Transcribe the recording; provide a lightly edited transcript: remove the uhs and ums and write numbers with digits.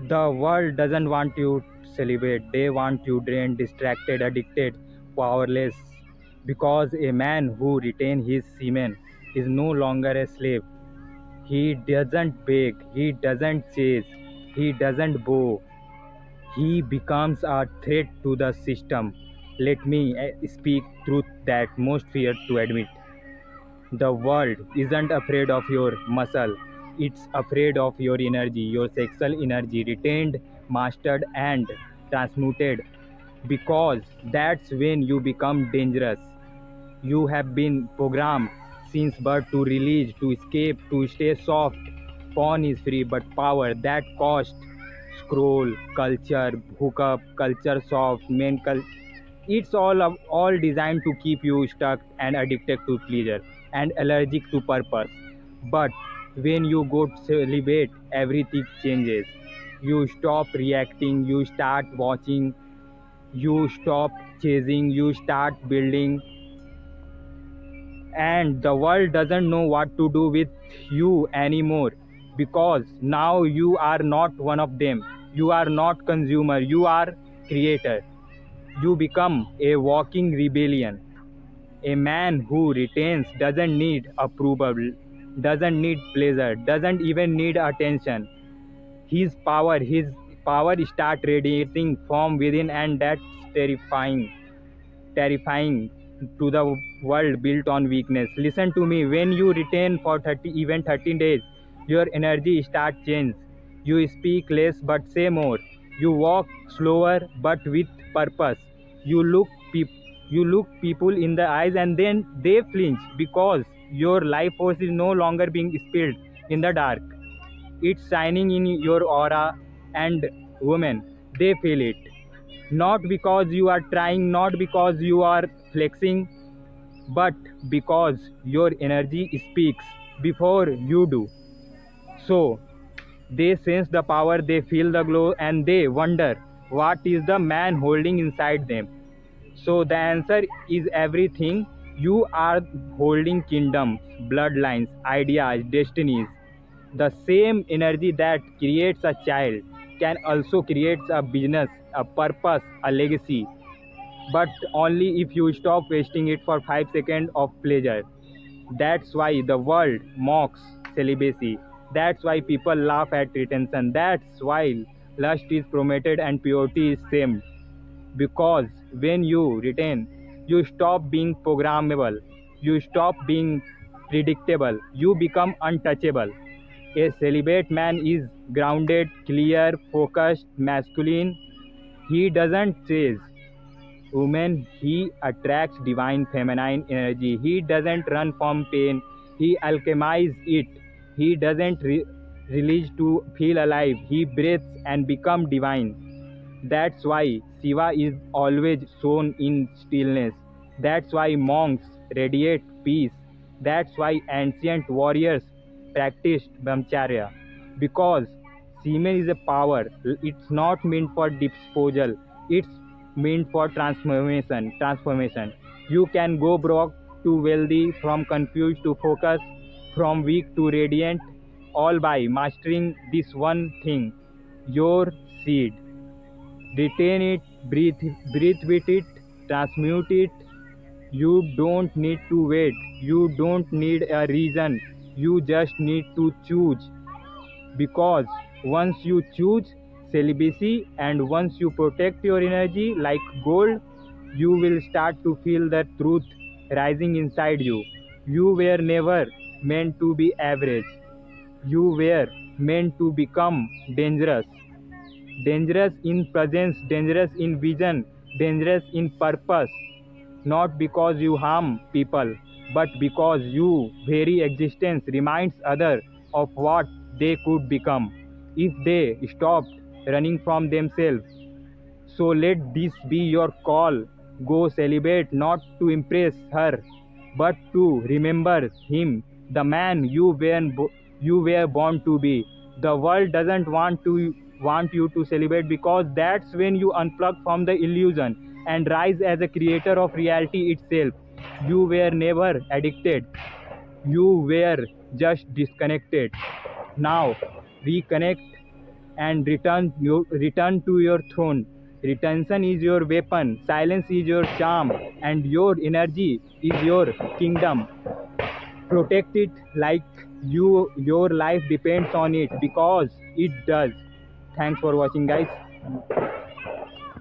The world doesn't want you celibate. They want you drained, distracted, addicted, powerless. Because a man who retains his semen is no longer a slave. He doesn't beg, he doesn't chase, he doesn't bow. He becomes a threat to the system. Let me speak truth that most fear to admit. The world isn't afraid of your muscle, it's afraid of your energy, your sexual energy, retained, mastered, and transmuted. Because that's when you become dangerous. You have been programmed since birth to release, to escape, to stay soft. Porn is free, but power that cost. Scroll, culture, hookup, culture soft, it's all designed to keep you stuck and addicted to pleasure and allergic to purpose. But when you go to celibate, everything changes. You stop reacting, you start watching, you stop chasing, you start building, and the world doesn't know what to do with you anymore, because now you are not one of them. You are not consumer, you are creator. You become a walking rebellion. A man who retains doesn't need approval, doesn't need pleasure, doesn't even need attention. His power start radiating from within, and that's terrifying to the world built on weakness. Listen to me. When you retain for 30, even 13 days, your energy start change. You speak less but say more. You walk slower but with purpose. You look people in the eyes and then they flinch, because your life force is no longer being spilled in the dark. It's shining in your aura, and women, they feel it. Not because you are trying, not because you are flexing, but because your energy speaks before you do. So they sense the power, they feel the glow, and they wonder what is the man holding inside them. So the answer is everything. You are holding kingdoms, bloodlines, ideas, destinies. The same energy that creates a child can also create a business, a purpose, a legacy, but only if you stop wasting it for 5 seconds of pleasure. That's why the world mocks celibacy. That's why people laugh at retention. That's why lust is promoted and purity is shamed. Because when you retain, you stop being programmable, you stop being predictable, you become untouchable. A celibate man is grounded, clear, focused, masculine. He doesn't chase women, he attracts divine feminine energy. He doesn't run from pain, he alchemizes it. He doesn't release to feel alive, he breathes and become divine. That's why Shiva is always shown in stillness. That's why monks radiate peace. That's why ancient warriors practiced brahmacharya. Because semen is a power. It's not meant for disposal. It's meant for transformation. Transformation. You can go broke to wealthy, from confused to focused, from weak to radiant, all by mastering this one thing: your seed. Retain it, breathe with it, transmute it. You don't need to wait, you don't need a reason, you just need to choose. Because once you choose celibacy, and once you protect your energy like gold, you will start to feel the truth rising inside you. You were never meant to be average, you were meant to become dangerous. Dangerous in presence, dangerous in vision, dangerous in purpose. Not because you harm people, but because your very existence reminds others of what they could become if they stopped running from themselves. So let this be your call. Go celebrate, not to impress her, but to remember him, the man you were born to be. The world doesn't want you to celebrate, because that's when you unplug from the illusion and rise as a creator of reality itself. You were never addicted. You were just disconnected. Now reconnect, and return to your throne. Retention is your weapon, silence is your charm, and your energy is your kingdom. Protect it like your life depends on it, because it does. Thanks for watching, guys.